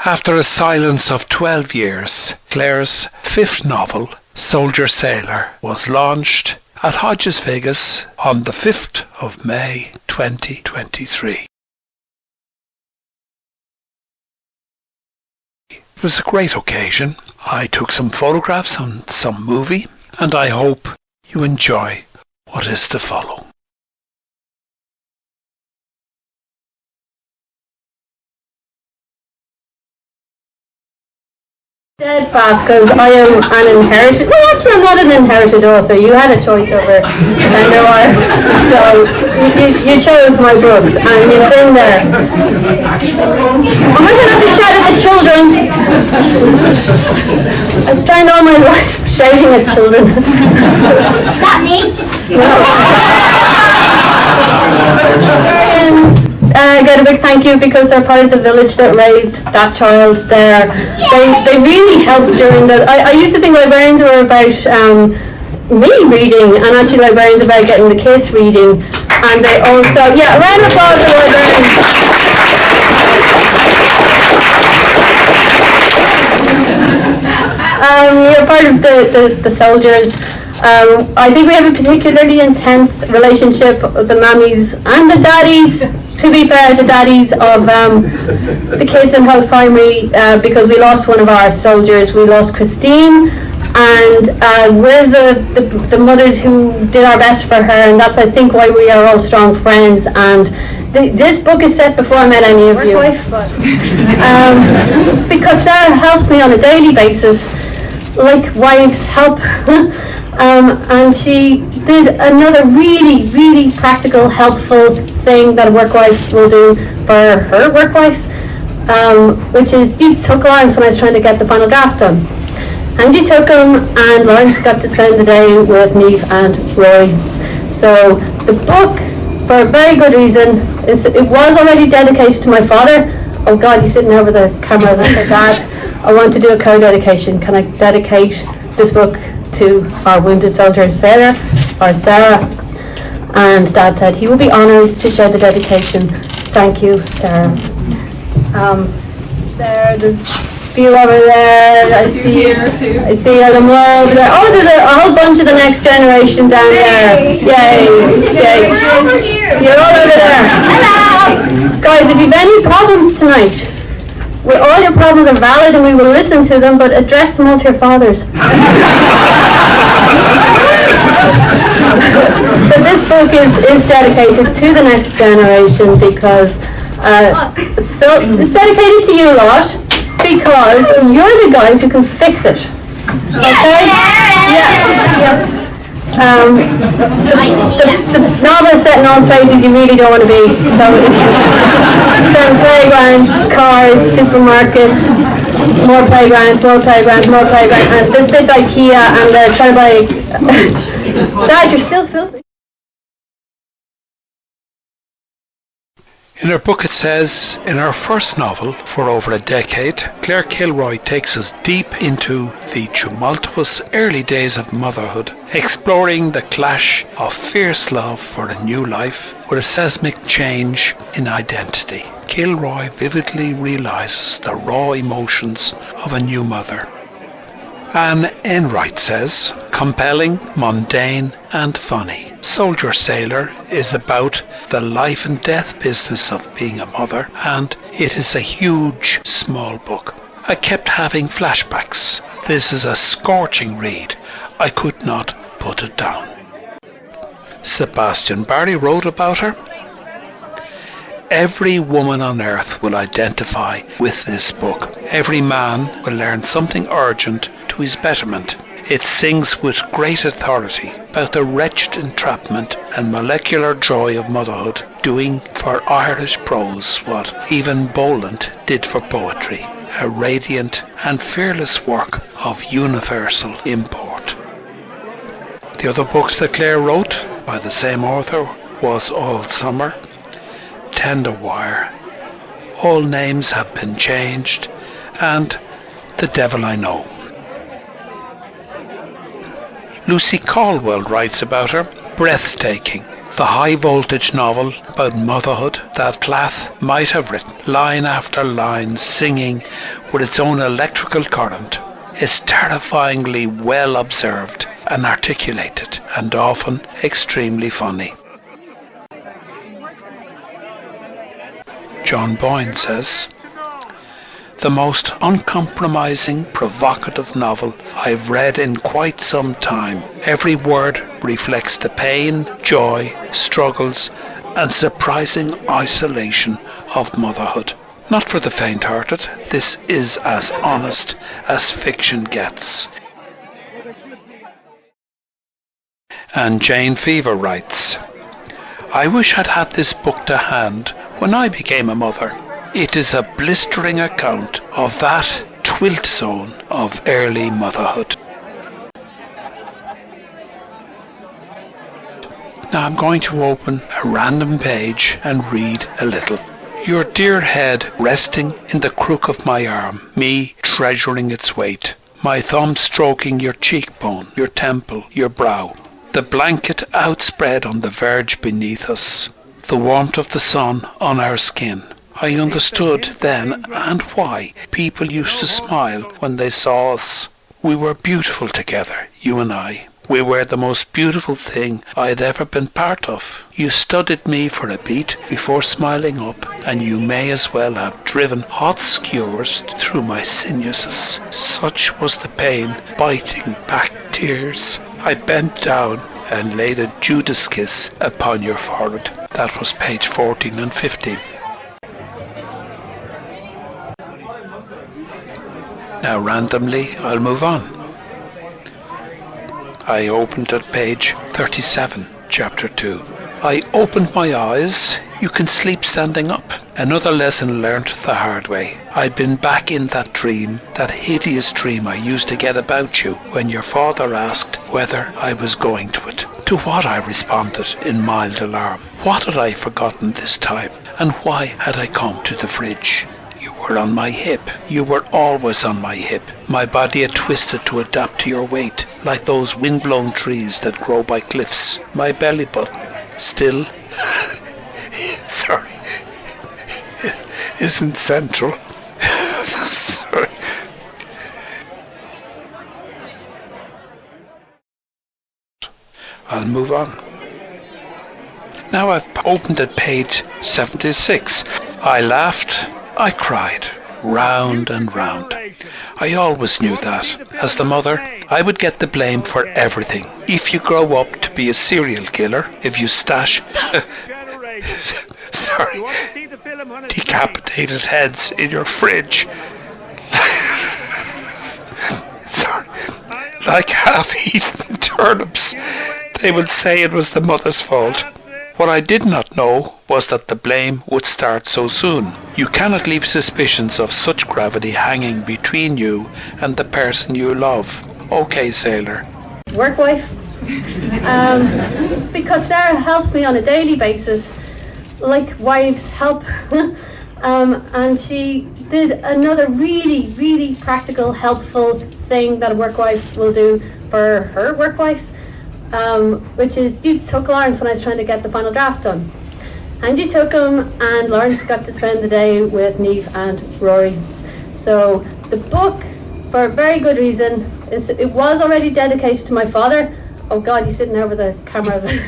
After a silence of 12 years, Claire's fifth novel, Soldier Sailor, was launched at Hodges Vegas on the 5th of May 2023. It was a great occasion. I took some photographs on some movie, and I hope you enjoy what is to follow. Steadfast, because I am an inherited. Well, actually, I'm not an inherited author. You had a choice over Tender Wire, so you chose my books, and you've been there. Am I going to have to shout at the children? I spent all my life shouting at children. Not me. No. Get a big thank you because they're part of the village that raised that child there. They really helped during the. I used to think librarians were about me reading, and actually librarians about getting the kids reading. And they also, yeah, a round of applause for librarians. You're part of the soldiers. I think we have a particularly intense relationship with the mammies and the daddies. To be fair, the daddies of the kids in House Primary, because we lost one of our soldiers. We lost Christine, and we're the mothers who did our best for her, and that's, I think, why we are all strong friends. And this book is set before I met any of you. Because Sarah helps me on a daily basis, like wives help. And she did another really, really practical, helpful thing that a work wife will do for her work wife, which is you took Lawrence when I was trying to get the final draft done. And you took him, and Lawrence got to spend the day with Niamh and Rory. So the book, for a very good reason, it was already dedicated to my father. Oh God, he's sitting there with a camera that said, Dad, I want to do a co-dedication. Can I dedicate this book to our wounded soldier Sarah? And Dad said he will be honoured to share the dedication. Thank you, Sarah. There's a few over there. I see them all over there. Oh, there's a whole bunch of the next generation down there. Yay! You're all over there. Hello, guys. If you've any problems tonight, all your problems are valid and we will listen to them, but address them all to your fathers. But this book is dedicated to the next generation because so it's dedicated to you lot because you're the guys who can fix it. Okay? Yes. The novel is set in all places you really don't want to be. So it's set in playgrounds, cars, supermarkets, more playgrounds, and this bit's IKEA, and they're trying to buy. Dad, you're still filthy. In her book it says, in her first novel for over a decade, Claire Kilroy takes us deep into the tumultuous early days of motherhood, exploring the clash of fierce love for a new life with a seismic change in identity. Kilroy vividly realises the raw emotions of a new mother. Anne Enright says, compelling, mundane and funny. Soldier Sailor is about the life and death business of being a mother, and it is a huge, small book. I kept having flashbacks. This is a scorching read. I could not put it down. Sebastian Barry wrote about her. Every woman on earth will identify with this book. Every man will learn something urgent to his betterment. It sings with great authority about the wretched entrapment and molecular joy of motherhood, doing for Irish prose what even Boland did for poetry, a radiant and fearless work of universal import. The other books that Claire wrote by the same author was All Summer, Tender Wire, All Names Have Been Changed, and The Devil I Know. Lucy Caldwell writes about her, breathtaking, The high-voltage novel about motherhood that Plath might have written, line after line, singing with its own electrical current, is terrifyingly well observed and articulated, and often extremely funny. John Boyne says, "The most uncompromising, provocative novel I've read in quite some time. Every word reflects the pain, joy, struggles, and surprising isolation of motherhood. Not for the faint-hearted, this is as honest as fiction gets." And Jane Fever writes, "I wish I'd had this book to hand when I became a mother. It is a blistering account of that twilt zone of early motherhood." Now I'm going to open a random page and read a little. "Your dear head resting in the crook of my arm, me treasuring its weight. My thumb stroking your cheekbone, your temple, your brow. The blanket outspread on the verge beneath us. The warmth of the sun on our skin. I understood then and why people used to smile when they saw us. We were beautiful together, you and I. We were the most beautiful thing I'd ever been part of. You studied me for a beat before smiling up, and you may as well have driven hot skewers through my sinuses. Such was the pain, biting back tears. I bent down and laid a Judas kiss upon your forehead." That was page 14 and 15. Now randomly I'll move on. I opened at page 37, chapter 2. "I opened my eyes. You can sleep standing up." Another lesson learnt the hard way. I'd been back in that dream, that hideous dream I used to get about you when your father asked whether I was going to it. To what I responded in mild alarm. What had I forgotten this time? And why had I come to the fridge? You were on my hip. You were always on my hip. My body had twisted to adapt to your weight, like those windblown trees that grow by cliffs. My belly button still sorry, isn't central. Sorry. I'll move on. Now I've opened at page 76. I laughed, I cried, round and round. I always knew that, as the mother, I would get the blame for everything. If you grow up to be a serial killer, if you stash sorry, decapitated heads in your fridge, sorry, like half-eaten turnips, they would say it was the mother's fault. What I did not know was that the blame would start so soon. You cannot leave suspicions of such gravity hanging between you and the person you love. Okay, sailor. Work wife. Because Sarah helps me on a daily basis, like wives help. And she did another really, really practical, helpful thing that a work wife will do for her work wife. Which is, you took Lawrence when I was trying to get the final draft done. And you took him, and Lawrence got to spend the day with Niamh and Rory. So the book, for a very good reason, it was already dedicated to my father. Oh God, he's sitting there with a camera there.